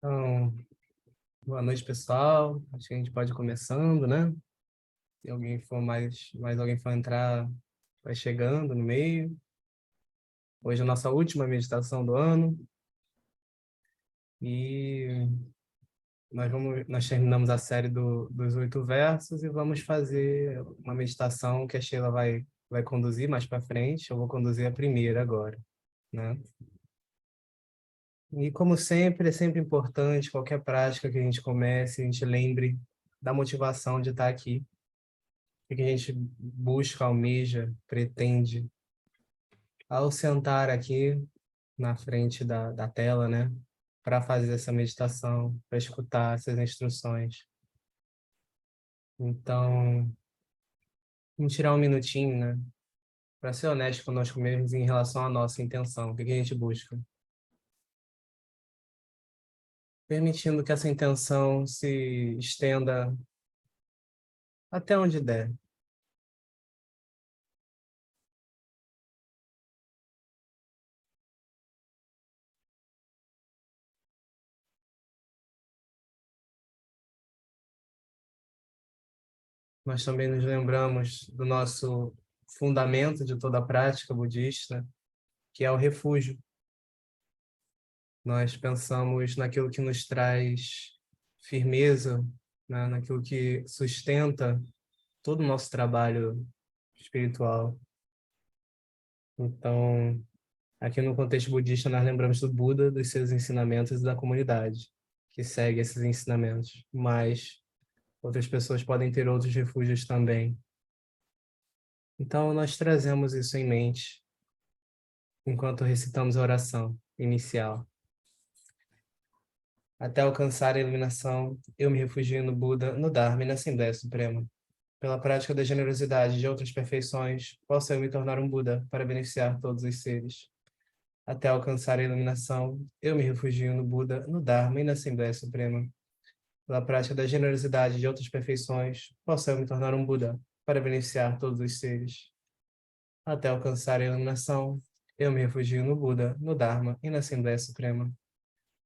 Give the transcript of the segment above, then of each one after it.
Então, boa noite, pessoal. Acho que a gente pode ir começando, né? Se alguém for mais alguém for entrar, vai chegando no meio. Hoje é a nossa última meditação do ano e nós terminamos a série dos 8 versos e vamos fazer uma meditação que a Sheila vai conduzir mais para frente. Eu vou conduzir a primeira agora, né? E como sempre, é sempre importante, qualquer prática que a gente comece, a gente lembre da motivação de estar aqui. O que a gente busca, almeja, pretende ao sentar aqui na frente da tela, né? Para fazer essa meditação, para escutar essas instruções. Então, vamos tirar um minutinho, né? Para ser honesto conosco mesmos em relação à nossa intenção, o que a gente busca. Permitindo que essa intenção se estenda até onde der. Nós também nos lembramos do nosso fundamento de toda a prática budista, que é o refúgio. Nós pensamos naquilo que nos traz firmeza, né? Naquilo que sustenta todo o nosso trabalho espiritual. Então, aqui no contexto budista, nós lembramos do Buda, dos seus ensinamentos e da comunidade que segue esses ensinamentos. Mas outras pessoas podem ter outros refúgios também. Então, nós trazemos isso em mente enquanto recitamos a oração inicial. Até alcançar a iluminação, eu me refugio no Buda, no Dharma e na Assembleia Suprema. Pela prática da generosidade e de outras perfeições, posso eu me tornar um Buda para beneficiar todos os seres. Até alcançar a iluminação, eu me refugio no Buda, no Dharma e na Assembleia Suprema. Pela prática da generosidade e de outras perfeições, posso eu me tornar um Buda para beneficiar todos os seres. Até alcançar a iluminação, eu me refugio no Buda, no Dharma e na Assembleia Suprema.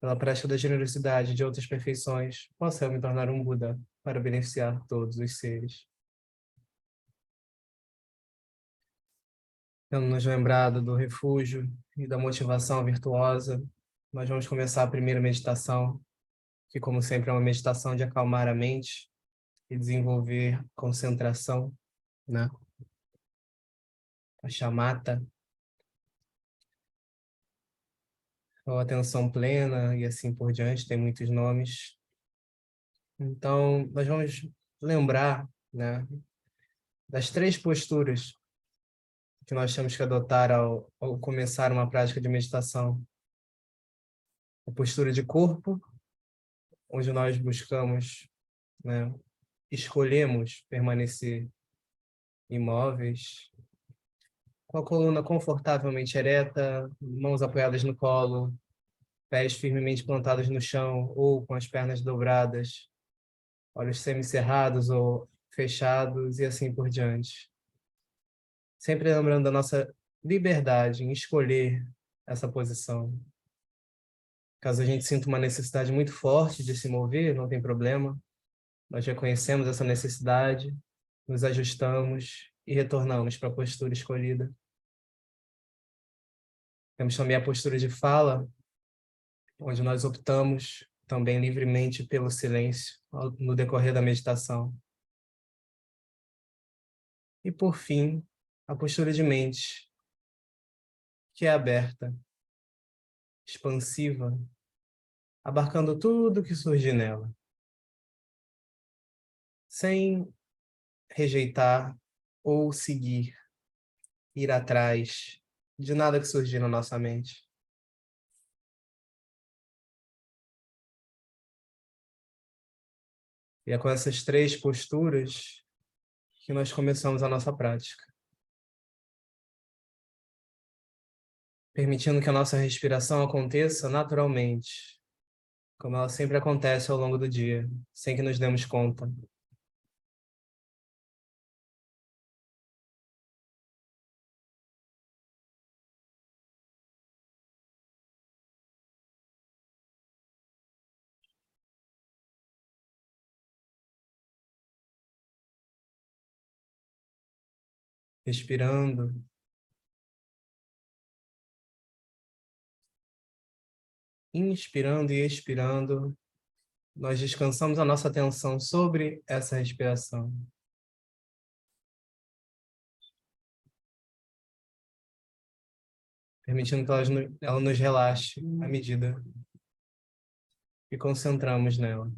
Pela prática da generosidade e de outras perfeições, posso eu me tornar um Buda para beneficiar todos os seres. Tendo-nos lembrado do refúgio e da motivação virtuosa, nós vamos começar a primeira meditação, que, como sempre, é uma meditação de acalmar a mente e desenvolver concentração, né? A chamata, ou atenção plena e assim por diante, tem muitos nomes. Então, nós vamos lembrar, né, das 3 posturas que nós temos que adotar ao começar uma prática de meditação. A postura de corpo, onde nós buscamos, né, escolhemos permanecer imóveis, com a coluna confortavelmente ereta, mãos apoiadas no colo, pés firmemente plantados no chão ou com as pernas dobradas, olhos semicerrados ou fechados e assim por diante. Sempre lembrando da nossa liberdade em escolher essa posição. Caso a gente sinta uma necessidade muito forte de se mover, não tem problema. Nós reconhecemos essa necessidade, nos ajustamos e retornamos para a postura escolhida. Temos também a postura de fala, onde nós optamos também livremente pelo silêncio no decorrer da meditação. E, por fim, a postura de mente, que é aberta, expansiva, abarcando tudo que surgir nela, sem rejeitar ou seguir, ir atrás de nada que surgir na nossa mente. E é com essas 3 posturas que nós começamos a nossa prática. Permitindo que a nossa respiração aconteça naturalmente, como ela sempre acontece ao longo do dia, sem que nos demos conta. respirando, inspirando e expirando, nós descansamos a nossa atenção sobre essa respiração, permitindo que ela nos relaxe à medida que concentramos nela.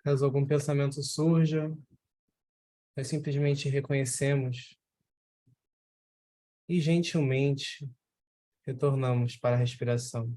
Caso algum pensamento surja, nós simplesmente reconhecemos e gentilmente retornamos para a respiração.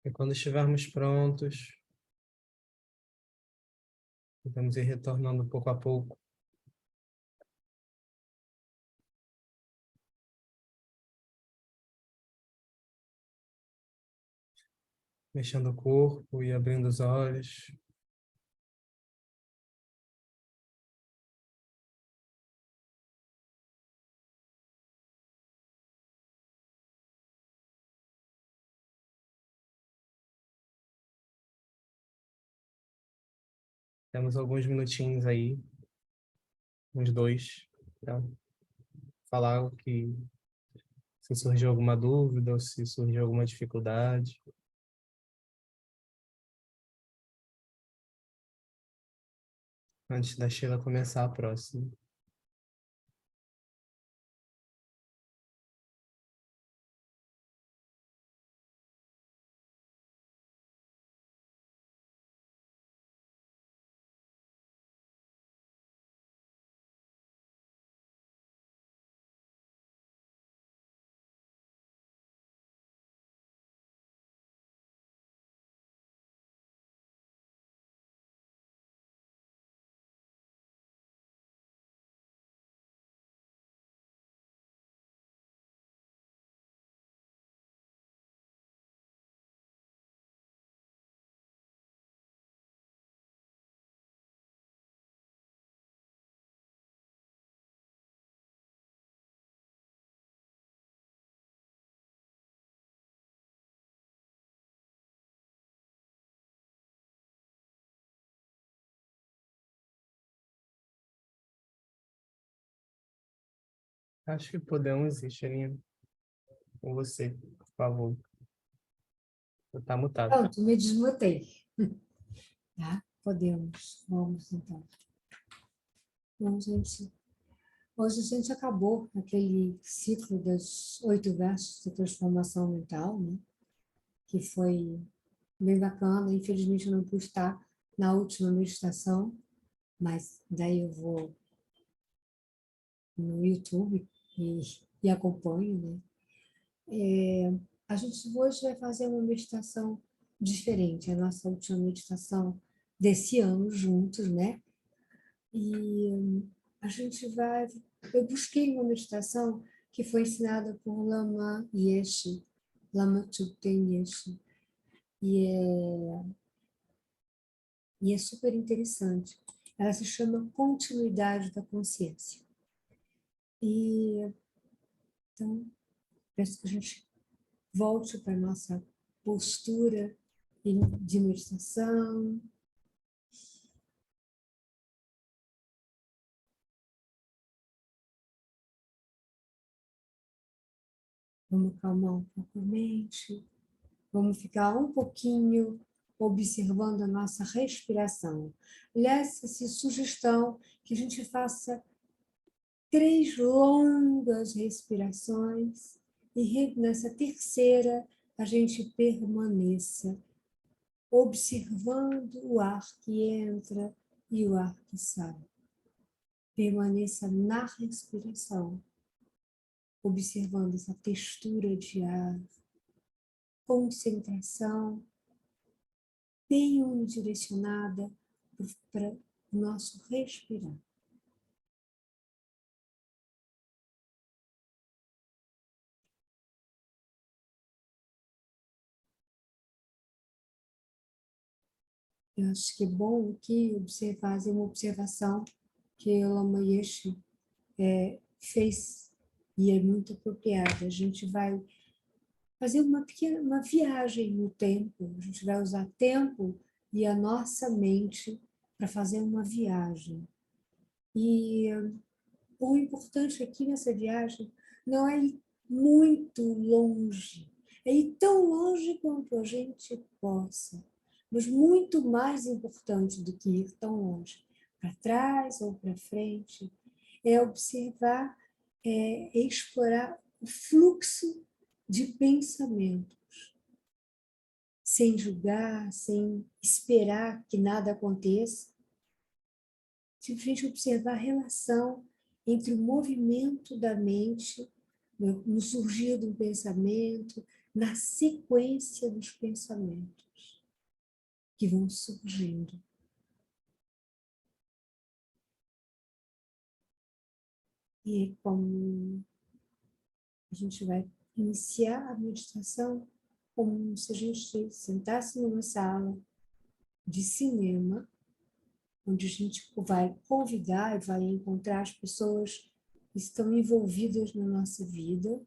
E quando estivermos prontos, vamos ir retornando pouco a pouco, mexendo o corpo e abrindo os olhos. Temos alguns minutinhos aí, uns dois, para falar o que, se surgiu alguma dúvida ou se surgiu alguma dificuldade. Antes da Sheila começar a próxima. Acho que podemos ir, Sheilinha, com você, por favor. Está mutado. Pronto, me desmutei. Tá? Podemos. Vamos, então. Bom, gente, hoje a gente acabou aquele ciclo dos 8 versos de transformação mental, né? Que foi bem bacana. Infelizmente, eu não pude estar na última meditação, mas daí eu vou no YouTube e acompanho, né? A gente hoje vai fazer uma meditação diferente, a nossa última meditação desse ano juntos, né? E a gente vai... Eu busquei uma meditação que foi ensinada por Lama Yeshe, Lama Tsulten Yeshe, e é super interessante. Ela se chama Continuidade da Consciência. E então, peço que a gente volte para a nossa postura de meditação. Vamos acalmar um pouco a mente. Vamos ficar um pouquinho observando a nossa respiração. Aliás, essa sugestão que a gente faça 3 longas respirações e nessa terceira a gente permaneça observando o ar que entra e o ar que sai. Permaneça na respiração, observando essa textura de ar, concentração bem unidirecionada para o nosso respirar. Eu acho que é bom aqui fazer uma observação que o Lama Yeshe fez e é muito apropriada. A gente vai fazer uma viagem no tempo, a gente vai usar tempo e a nossa mente para fazer uma viagem. E o importante aqui nessa viagem não é ir muito longe, é ir tão longe quanto a gente possa, mas muito mais importante do que ir tão longe, para trás ou para frente, é observar, explorar o fluxo de pensamentos, sem julgar, sem esperar que nada aconteça, simplesmente observar a relação entre o movimento da mente, no surgir de um pensamento, na sequência dos pensamentos que vão surgindo. E como a gente vai iniciar a meditação como se a gente sentasse numa sala de cinema, onde a gente vai convidar e vai encontrar as pessoas que estão envolvidas na nossa vida,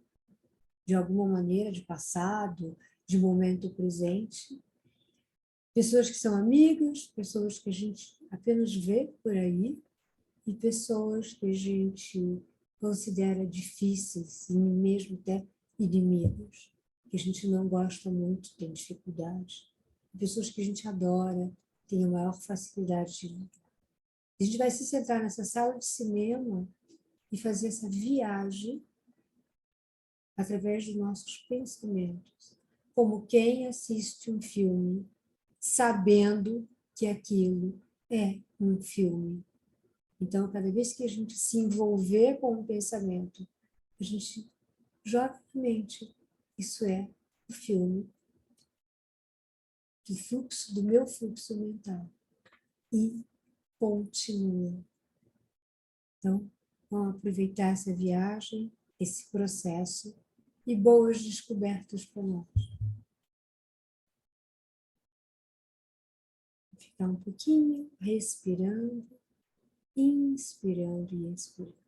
de alguma maneira, de passado, de momento presente. Pessoas que são amigas, pessoas que a gente apenas vê por aí, e pessoas que a gente considera difíceis, e mesmo até inimigos, que a gente não gosta muito, tem dificuldade. Pessoas que a gente adora, tem a maior facilidade de lidar. A gente vai se sentar nessa sala de cinema e fazer essa viagem através dos nossos pensamentos, como quem assiste um filme, sabendo que aquilo é um filme. Então, cada vez que a gente se envolver com um pensamento, a gente joga na mente, isso é o filme, do fluxo, do meu fluxo mental, e continua. Então, vamos aproveitar essa viagem, esse processo, e boas descobertas para nós. Vou ficar um pouquinho respirando, inspirando e expirando.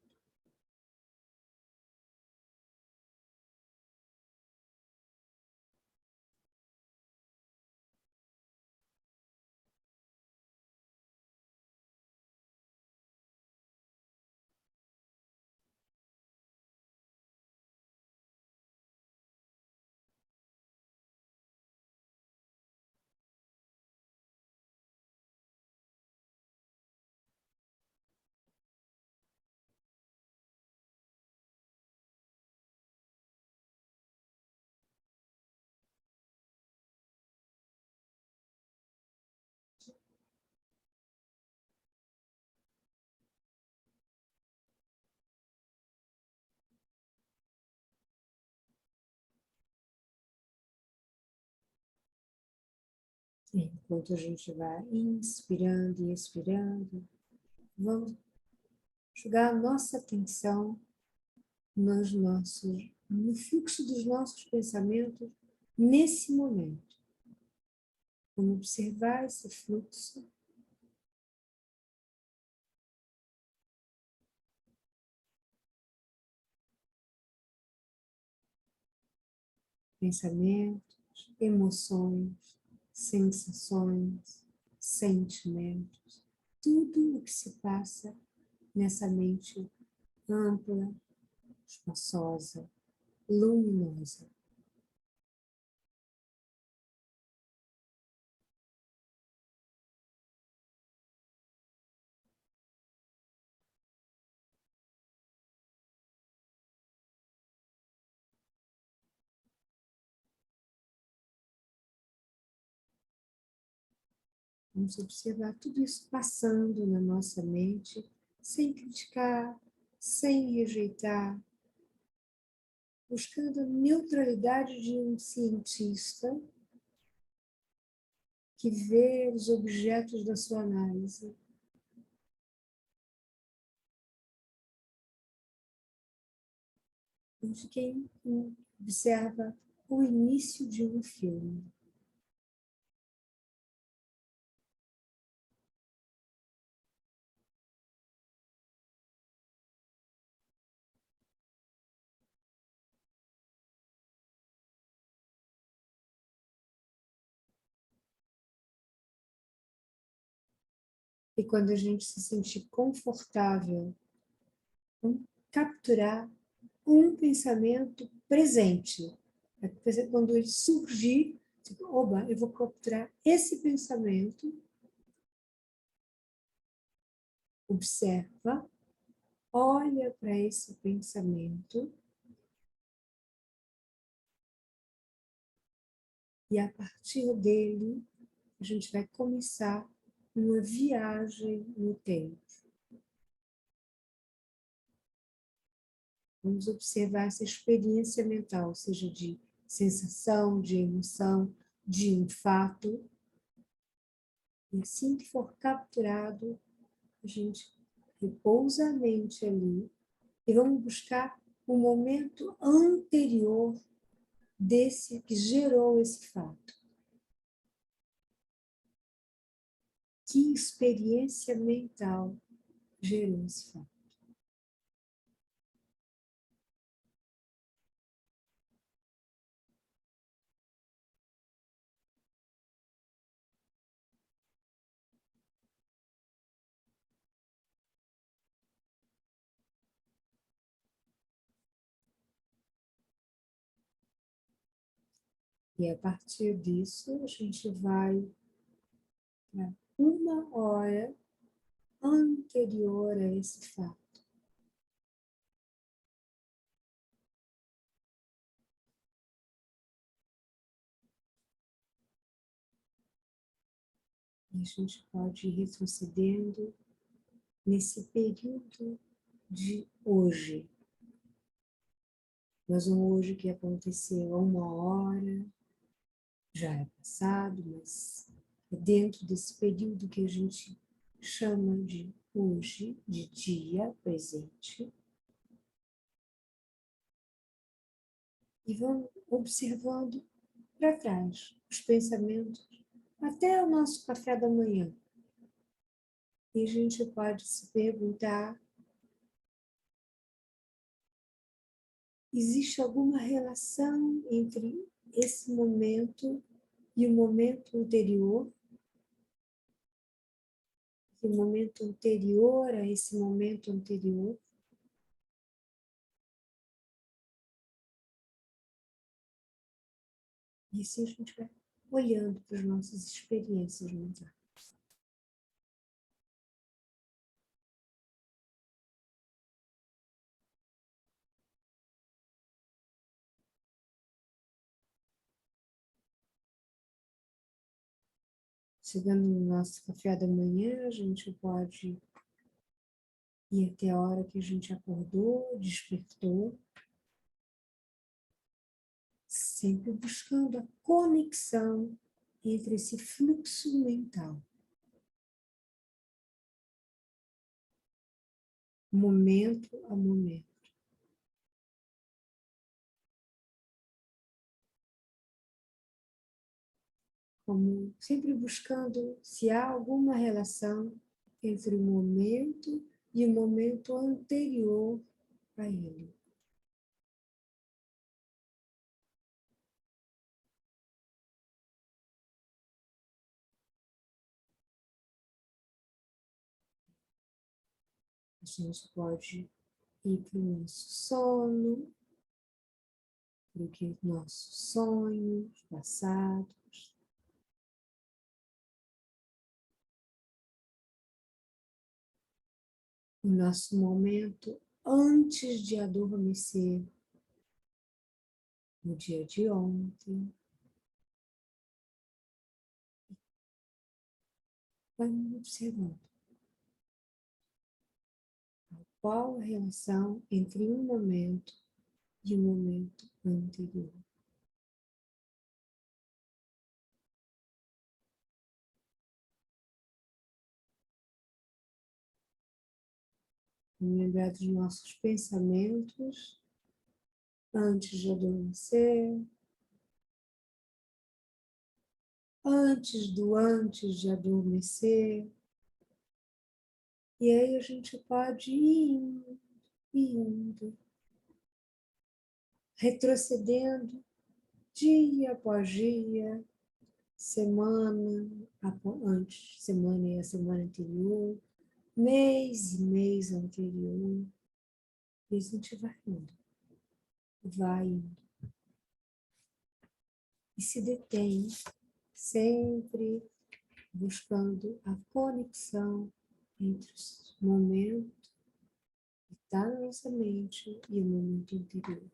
Enquanto a gente vai inspirando e expirando, vamos jogar a nossa atenção no fluxo dos nossos pensamentos nesse momento. Vamos observar esse fluxo. Pensamentos, emoções, sensações, sentimentos, tudo o que se passa nessa mente ampla, espaçosa, luminosa. Vamos observar tudo isso passando na nossa mente, sem criticar, sem rejeitar, buscando a neutralidade de um cientista que vê os objetos da sua análise. De quem observa o início de um filme. E quando a gente se sentir confortável, vamos capturar um pensamento presente. Quando ele surgir, oba, eu vou capturar esse pensamento. Observa, olha para esse pensamento e a partir dele a gente vai começar uma viagem no tempo. Vamos observar essa experiência mental, seja de sensação, de emoção, de um fato. E assim que for capturado, a gente repousa a mente ali e vamos buscar o momento anterior desse que gerou esse fato. Que experiência mental gerou esse fato? E a partir disso, a gente vai para uma hora anterior a esse fato. E a gente pode ir retrocedendo nesse período de hoje. Mas um hoje que aconteceu há uma hora, já é passado, mas é dentro desse período que a gente chama de hoje, de dia presente. E vamos observando para trás os pensamentos até o nosso café da manhã. E a gente pode se perguntar: existe alguma relação entre esse momento e o momento anterior? E o momento anterior a esse momento anterior? E assim a gente vai olhando para as nossas experiências mentais. Chegando no nosso café da manhã, a gente pode ir até a hora que a gente acordou, despertou, sempre buscando a conexão entre esse fluxo mental, momento a momento. Como sempre buscando se há alguma relação entre o momento e o momento anterior a ele. A gente pode ir para o nosso sono, para os nossos sonhos passados. O nosso momento antes de adormecer, no dia de ontem. Vamos observando qual a relação entre um momento e o momento anterior. Vamos lembrar dos nossos pensamentos antes de adormecer, antes de adormecer. E aí a gente pode ir indo, retrocedendo dia após dia, semana antes, semana e a semana anterior, mês e mês anterior. E a gente vai indo. E se detém, sempre buscando a conexão entre o momento que está na nossa mente e o momento anterior.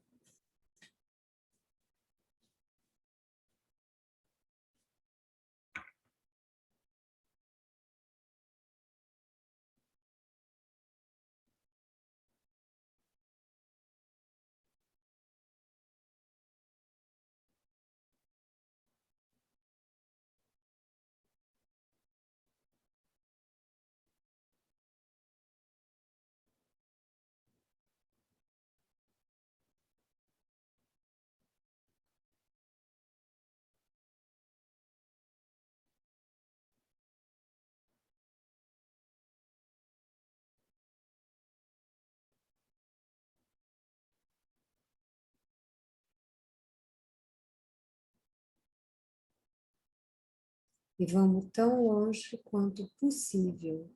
E vamos tão longe quanto possível,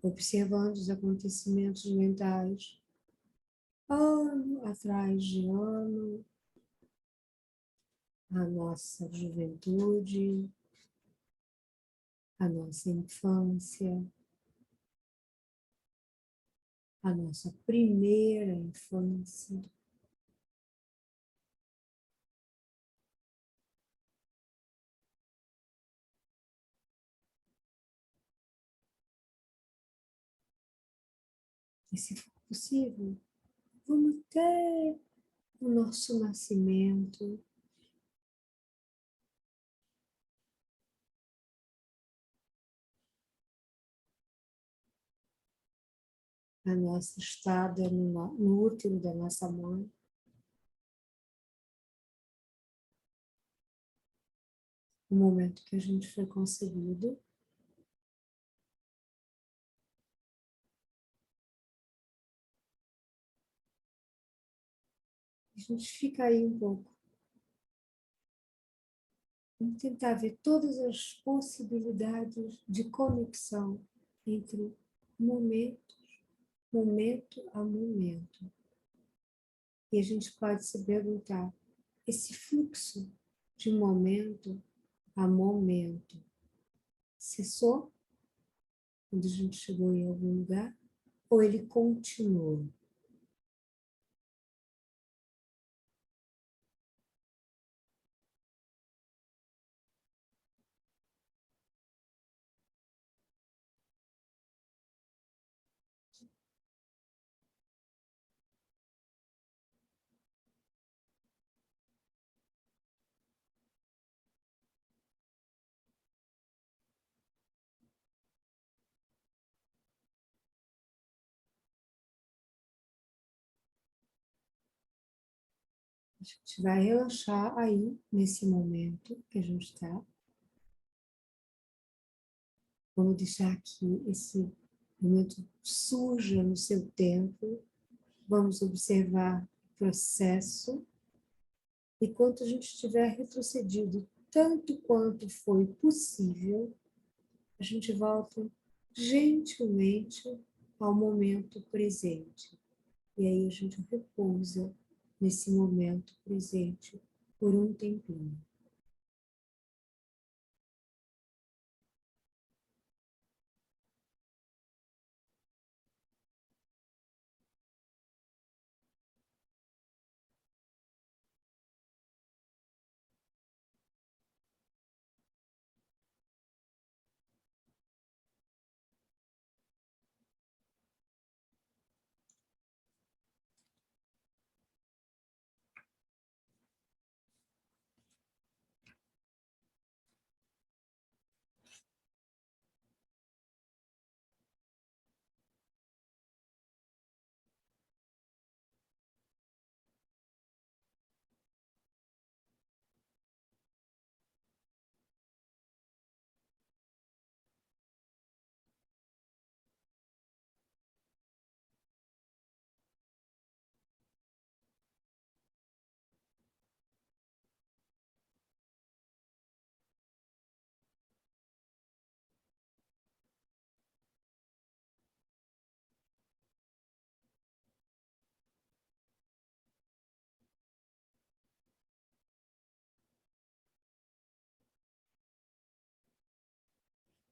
observando os acontecimentos mentais, ano atrás de ano, a nossa juventude, a nossa infância, a nossa primeira infância. E se for possível, vamos até o nosso nascimento, a nossa estada no útero da nossa mãe, o momento que a gente foi concebido. A gente fica aí um pouco. Vamos tentar ver todas as possibilidades de conexão entre momento, momento a momento. E a gente pode se perguntar, esse fluxo de momento a momento cessou quando a gente chegou em algum lugar? Ou ele continua? A gente vai relaxar aí, nesse momento que a gente está. Vamos deixar que esse momento surja no seu tempo. Vamos observar o processo. E quando a gente estiver retrocedido tanto quanto foi possível, a gente volta gentilmente ao momento presente. E aí a gente repousa nesse momento presente por um tempinho.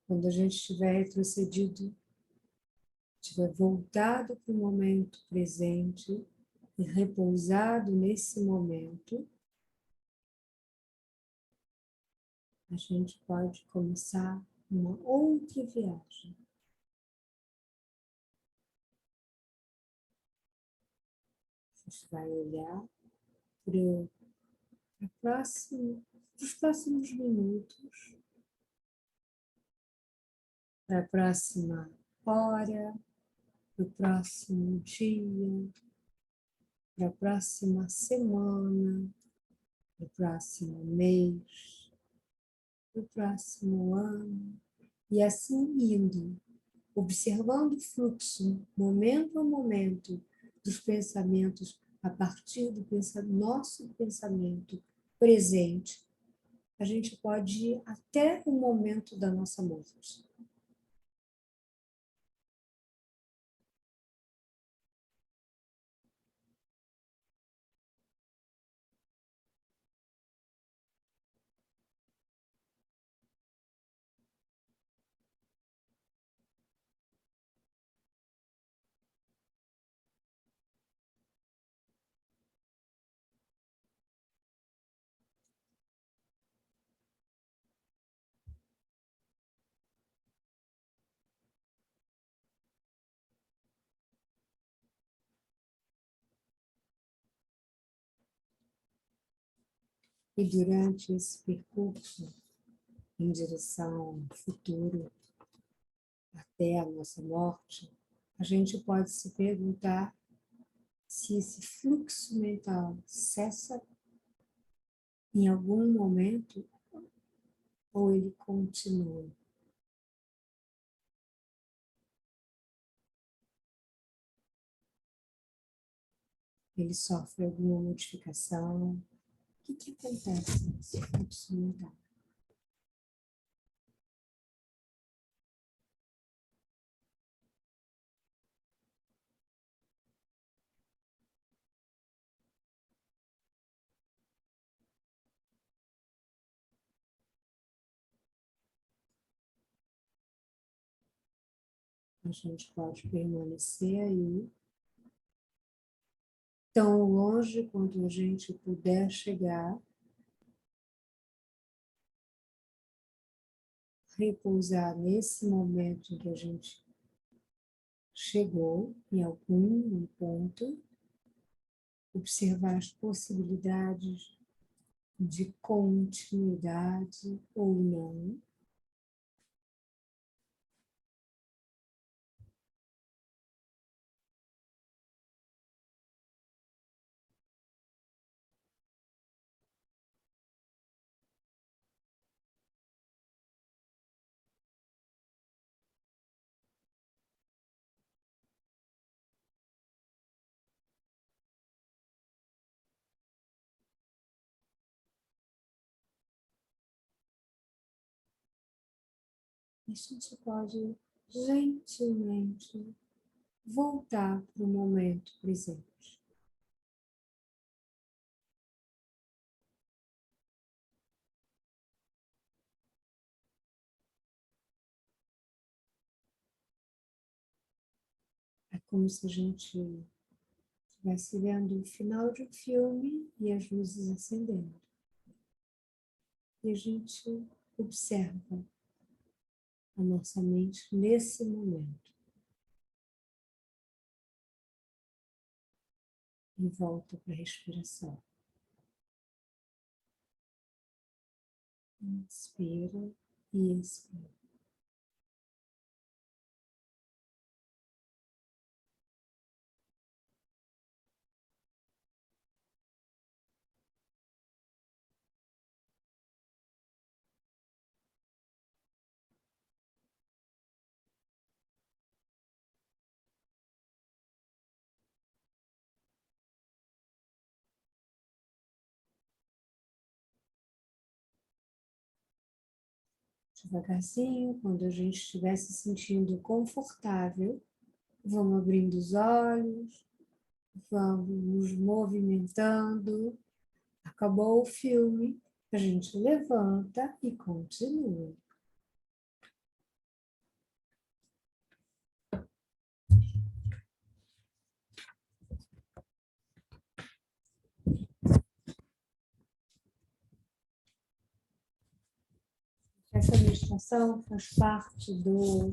Quando a gente estiver retrocedido, estiver voltado para o momento presente e repousado nesse momento, a gente pode começar uma outra viagem. A gente vai olhar para os próximos minutos, para a próxima hora, para o próximo dia, para a próxima semana, para o próximo mês, para o próximo ano, e assim indo, observando o fluxo, momento a momento, dos pensamentos a partir do nosso pensamento presente, a gente pode ir até o momento da nossa morte. E durante esse percurso em direção ao futuro, até a nossa morte, a gente pode se perguntar se esse fluxo mental cessa em algum momento ou ele continua. Ele sofre alguma modificação. O que acontece nesse fluxo mental? A gente pode permanecer aí tão longe quanto a gente puder chegar, repousar nesse momento em que a gente chegou, em algum ponto, observar as possibilidades de continuidade ou não. A gente pode gentilmente voltar para o momento presente. É como se a gente estivesse vendo o final de um filme e as luzes acendendo. E a gente observa a nossa mente nesse momento. E volta para a respiração. Inspira e expira. Devagarzinho, quando a gente estiver se sentindo confortável, vamos abrindo os olhos, vamos nos movimentando. Acabou o filme, a gente levanta e continua. Essa meditação faz parte do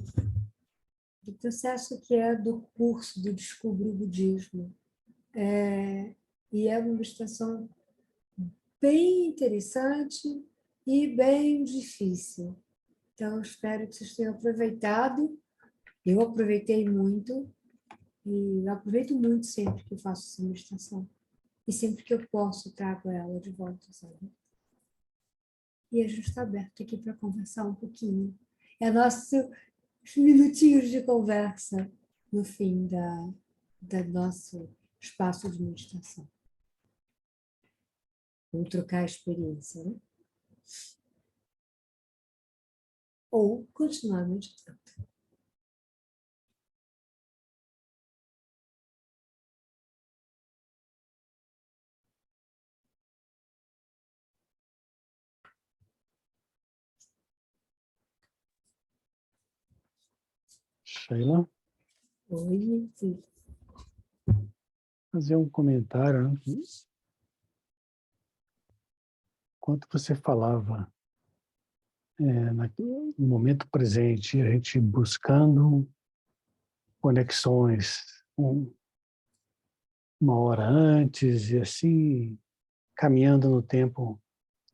processo que é do curso do Descubra o Budismo. E é uma meditação bem interessante e bem difícil. Então, espero que vocês tenham aproveitado. Eu aproveitei muito e aproveito muito sempre que eu faço essa meditação. E sempre que eu posso, trago ela de volta, sabe? E a gente está aberto aqui para conversar um pouquinho. É nossos minutinhos de conversa no fim da nosso espaço de meditação. Vamos trocar a experiência, né? ou continuar meditando. Sheila, Oi, filho. fazer um comentário, né? Enquanto você falava no momento presente, a gente buscando conexões uma hora antes e assim caminhando no tempo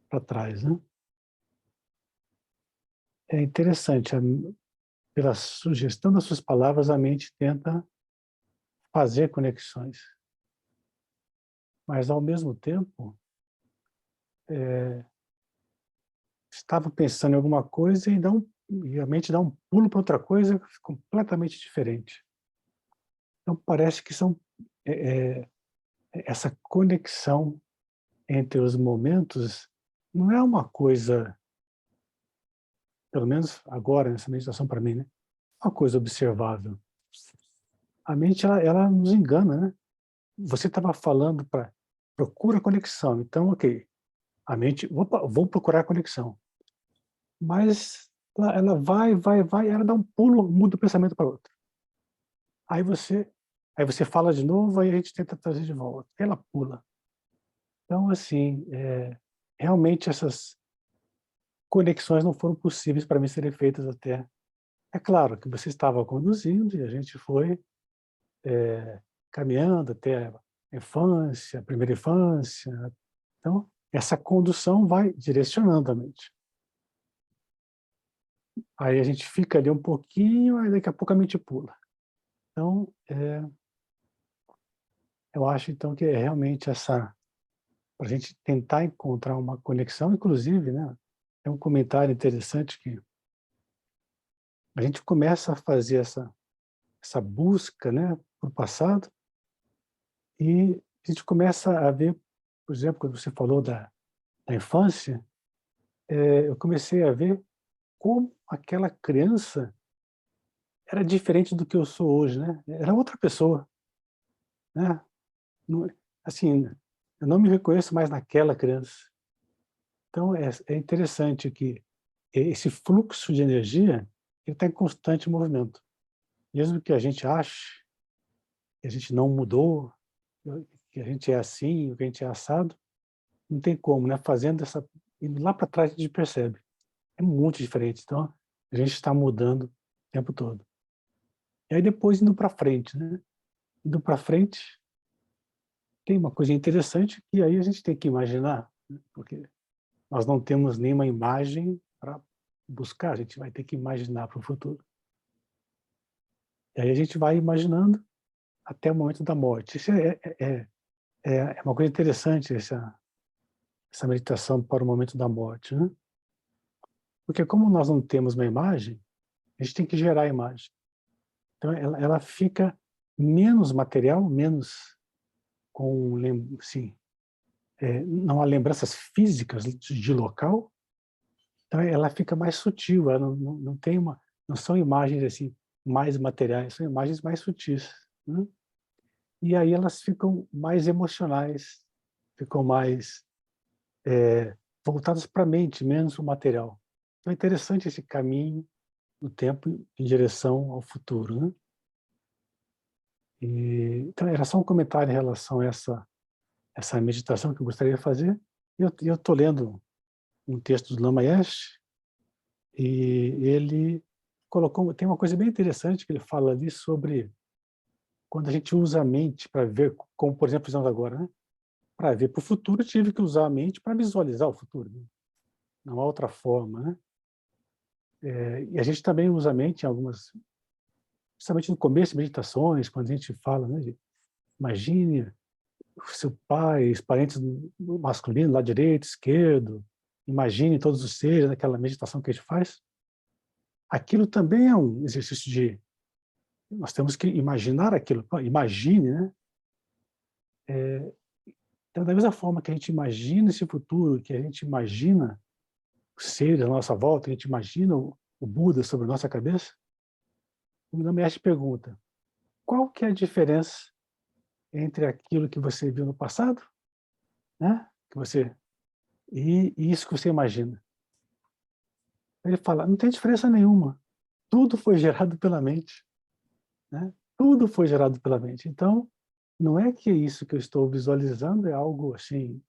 para trás, né? É interessante, pela sugestão das suas palavras, a mente tenta fazer conexões, mas ao mesmo tempo estava pensando em alguma coisa e a mente dá um pulo para outra coisa completamente diferente. Então parece que essa conexão entre os momentos não é uma coisa, pelo menos agora nessa meditação para mim, né? Uma coisa observável. A mente ela nos engana, né? Você estava falando para procura conexão, então ok, a mente vou procurar conexão, mas ela vai, ela dá um pulo, muda o pensamento para outro. Aí você fala de novo, aí a gente tenta trazer de volta. Ela pula. Então, assim, realmente essas conexões não foram possíveis para mim serem feitas até. É claro que você estava conduzindo e a gente foi caminhando até a infância, a primeira infância. Então, essa condução vai direcionando a mente. Aí a gente fica ali um pouquinho, aí daqui a pouco a mente pula. Então, eu acho então que é realmente essa para a gente tentar encontrar uma conexão, inclusive, né? É um comentário interessante que a gente começa a fazer essa busca, né, por passado, e a gente começa a ver, por exemplo, quando você falou da infância, eu comecei a ver como aquela criança era diferente do que eu sou hoje, né? Era outra pessoa, né? Assim, eu não me reconheço mais naquela criança. Então, é interessante que esse fluxo de energia ele está em constante movimento. Mesmo que a gente ache que a gente não mudou, que a gente é assim, que a gente é assado, não tem como, né? Fazendo indo lá para trás a gente percebe. É muito diferente. Então, a gente está mudando o tempo todo. E aí depois indo para frente, né? Indo para frente, tem uma coisa interessante que aí a gente tem que imaginar, né? Porque nós não temos nenhuma imagem para buscar, a gente vai ter que imaginar para o futuro. E aí a gente vai imaginando até o momento da morte. Isso é uma coisa interessante, essa meditação para o momento da morte, né? Porque como nós não temos uma imagem, a gente tem que gerar a imagem. Então ela fica menos material, menos com, assim, não há lembranças físicas de local, então ela fica mais sutil, ela não tem não são imagens assim mais materiais, são imagens mais sutis, né? E aí elas ficam mais emocionais, ficam mais voltadas para a mente, menos o material. Então é interessante esse caminho no tempo em direção ao futuro, né? Então era só um comentário em relação a essa meditação que eu gostaria de fazer. Eu estou lendo um texto do Lama Yeshe e ele tem uma coisa bem interessante que ele fala ali sobre quando a gente usa a mente para ver, como por exemplo fizemos agora, né? Para ver para o futuro, eu tive que usar a mente para visualizar o futuro, né? Não há outra forma, né? E a gente também usa a mente em algumas, principalmente no começo de meditações, quando a gente fala, né, imagine o seu pai, os parentes masculinos, lá direito, esquerdo, imagine todos os seres naquela meditação que a gente faz. Aquilo também é um exercício nós temos que imaginar aquilo. Imagine, né? Então, da mesma forma que a gente imagina esse futuro, que a gente imagina seres à nossa volta, a gente imagina o Buda sobre a nossa cabeça, o Mestre pergunta, qual que é a diferença entre aquilo que você viu no passado, né? E isso que você imagina? Ele fala, não tem diferença nenhuma. Tudo foi gerado pela mente, né? Tudo foi gerado pela mente. Então, não é que isso que eu estou visualizando é algo assim,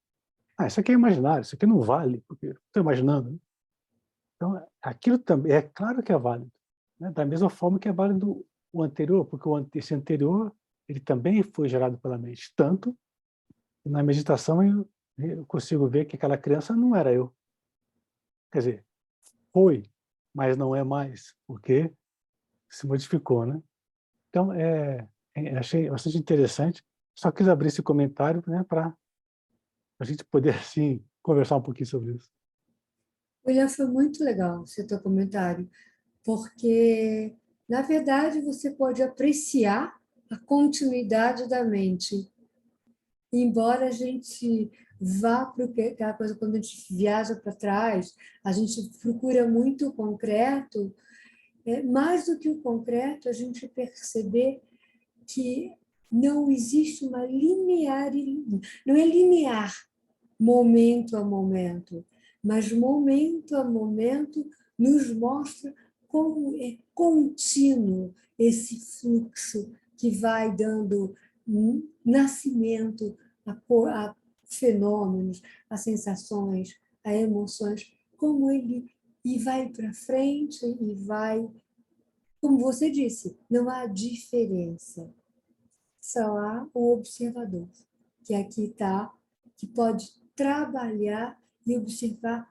isso aqui é imaginário, isso aqui não vale, porque eu estou imaginando. Né? Então, aquilo também, é claro que é válido, né? Da mesma forma que é válido o anterior, porque esse anterior, ele também foi gerado pela mente. Tanto que na meditação eu consigo ver que aquela criança não era eu. Quer dizer, foi, mas não é mais, porque se modificou, né? Então, achei bastante interessante. Só quis abrir esse comentário, né, para a gente poder, assim, conversar um pouquinho sobre isso. William, foi muito legal esse teu comentário, porque, na verdade, você pode apreciar a continuidade da mente. Embora a gente vá para aquela coisa, quando a gente viaja para trás, a gente procura muito o concreto, mais do que o concreto, a gente perceber que não existe uma linearidade, não é linear momento a momento, mas momento a momento nos mostra como é contínuo esse fluxo que vai dando nascimento a fenômenos, a sensações, a emoções, como ele e vai para frente e vai, como você disse, não há diferença, só há o observador, que aqui está, que pode trabalhar e observar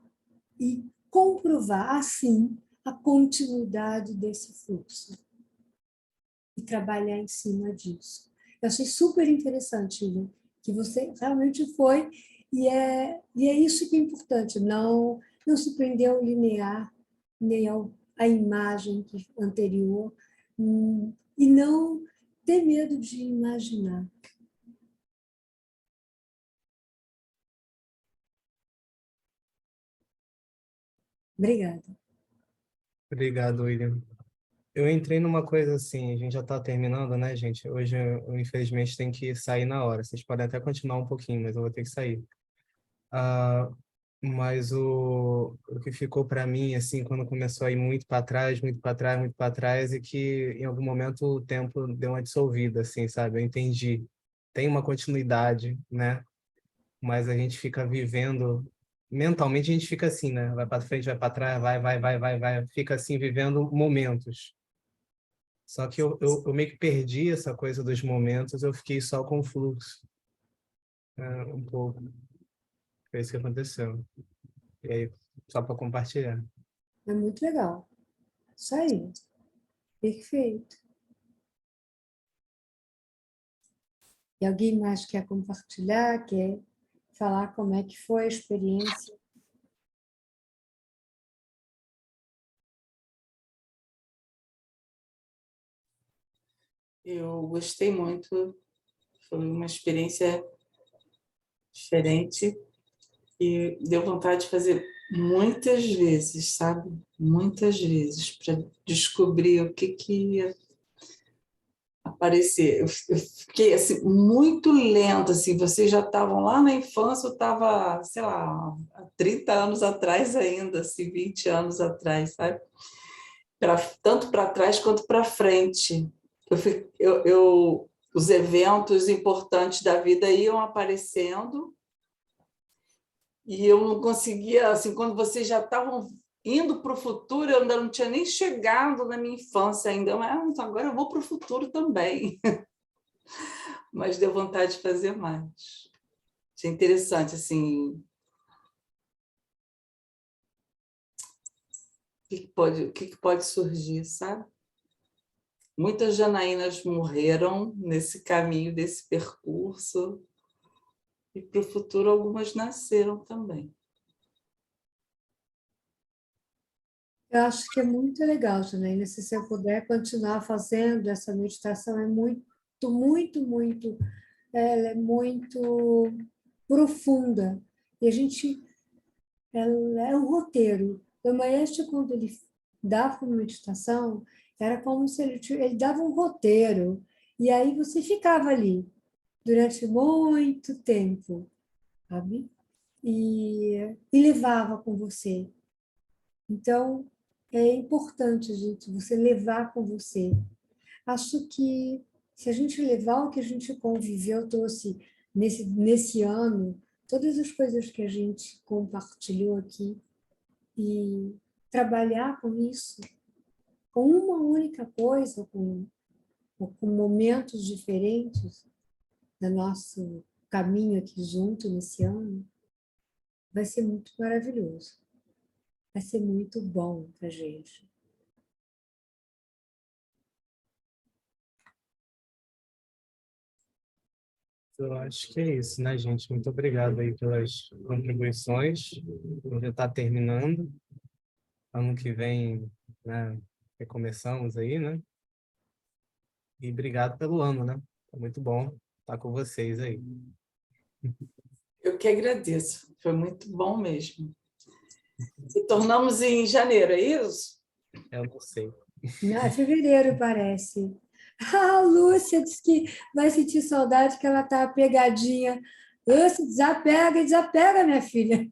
e comprovar, assim, a continuidade desse fluxo e trabalhar em cima disso. Eu achei super interessante, Lívia, que você realmente foi, e é isso que é importante, não se prender ao linear, nem à imagem anterior, e não ter medo de imaginar. Obrigada. Obrigado, William. Eu entrei numa coisa assim, a gente já está terminando, né, gente? Hoje eu infelizmente tenho que sair na hora. Vocês podem até continuar um pouquinho, mas eu vou ter que sair. Ah, mas o que ficou para mim, assim, quando começou a ir muito para trás, muito para trás, muito para trás, e que em algum momento o tempo deu uma dissolvida, assim, sabe? Eu entendi. Tem uma continuidade, né? Mas a gente fica vivendo, mentalmente a gente fica assim, né? Vai para frente, vai para trás, vai, fica assim vivendo momentos. Só que eu meio que perdi essa coisa dos momentos, eu fiquei só com o fluxo, né? Um pouco. Foi isso que aconteceu. E aí, só para compartilhar. É muito legal. Isso aí. Perfeito. E alguém mais quer compartilhar, quer falar como é que foi a experiência? Eu gostei muito, foi uma experiência diferente e deu vontade de fazer muitas vezes, sabe? Muitas vezes, para descobrir o que ia aparecer. Eu fiquei assim, muito lenta, assim, vocês já estavam lá na infância, eu estava, sei lá, há 30 anos atrás ainda, assim, 20 anos atrás, sabe? Tanto para trás quanto para frente. Os eventos importantes da vida iam aparecendo e eu não conseguia, assim, quando vocês já estavam indo para o futuro, eu ainda não tinha nem chegado na minha infância ainda, mas agora eu vou para o futuro também. Mas deu vontade de fazer mais. Achei interessante, assim, o que pode surgir, sabe? Muitas Janaínas morreram nesse caminho, desse percurso, e para o futuro algumas nasceram também. Eu acho que é muito legal, Janaína, se você puder continuar fazendo essa meditação, é muito, muito, muito, ela é muito profunda. E a gente ela é um roteiro. O maestro, quando ele dava uma meditação, era como se ele dava um roteiro, e aí você ficava ali durante muito tempo, sabe? E levava com você. Então, é importante, gente, você levar com você. Acho que se a gente levar o que a gente conviveu, trouxe nesse ano, todas as coisas que a gente compartilhou aqui, e trabalhar com isso, com uma única coisa, com momentos diferentes do nosso caminho aqui junto nesse ano, vai ser muito maravilhoso. Vai ser muito bom para a gente. Eu acho que é isso, né, gente? Muito obrigado aí pelas contribuições. Já está terminando. Ano que vem, né, recomeçamos aí, né? E obrigado pelo ano, né? É muito bom estar com vocês aí. Eu que agradeço, foi muito bom mesmo. Retornamos em janeiro, é isso? Eu não sei. Em fevereiro, parece. A Lúcia disse que vai sentir saudade, que ela está pegadinha. Lúcia, desapega, desapega, minha filha.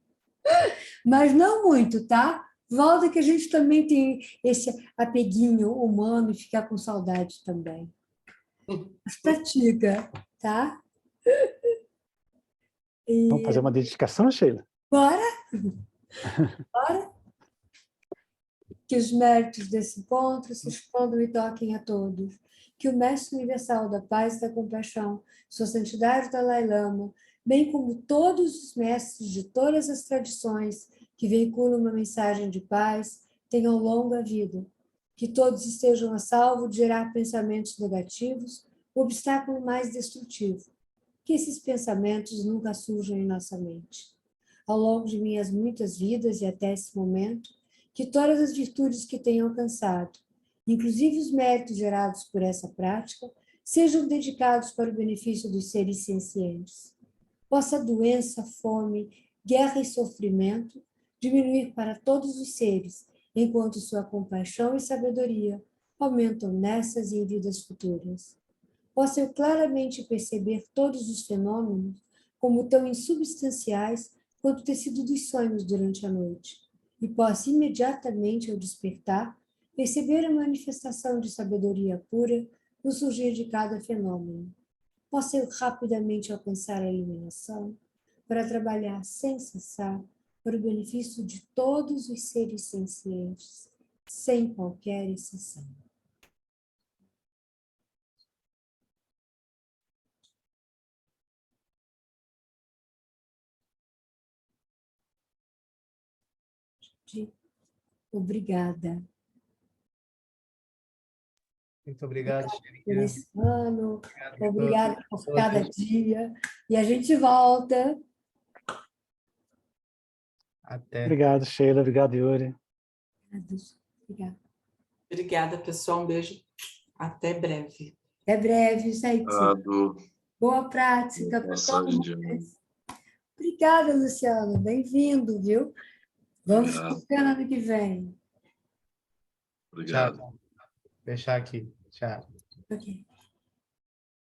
Mas não muito, tá? Volta que a gente também tem esse apeguinho humano e ficar com saudade também. Mas pratica, tá? Vamos fazer uma dedicação, Sheila? Bora? Bora? Que os méritos desse encontro se expandam e toquem a todos. Que o Mestre Universal da Paz e da Compaixão, Sua Santidade Dalai Lama, bem como todos os mestres de todas as tradições que veiculam uma mensagem de paz, tenham longa vida. Que todos estejam a salvo de gerar pensamentos negativos, o obstáculo mais destrutivo. Que esses pensamentos nunca surjam em nossa mente. Ao longo de minhas muitas vidas e até esse momento, que todas as virtudes que tenho alcançado, inclusive os méritos gerados por essa prática, sejam dedicados para o benefício dos seres sencientes. Possa a doença, fome, guerra e sofrimento diminuir para todos os seres, enquanto sua compaixão e sabedoria aumentam nessas e em vidas futuras. Possa eu claramente perceber todos os fenômenos como tão insubstanciais quanto o tecido dos sonhos durante a noite, e possa imediatamente, ao despertar, perceber a manifestação de sabedoria pura no surgir de cada fenômeno. Possa eu rapidamente alcançar a iluminação para trabalhar sem cessar para o benefício de todos os seres sencientes, sem qualquer exceção. Obrigada. Muito obrigado, Por Sheila. esse ano, Obrigado a obrigada por todos. cada dia. E a gente volta. Até. Obrigado, Sheila. Obrigado, Yuri. Obrigada. Obrigada, pessoal. Um beijo. Até breve. Até breve, gente. Boa prática para todo mundo. Obrigada, Luciano. Bem-vindo, viu? Vamos ver ano que vem. Tchau. Deixar aqui. Tchau. Ok.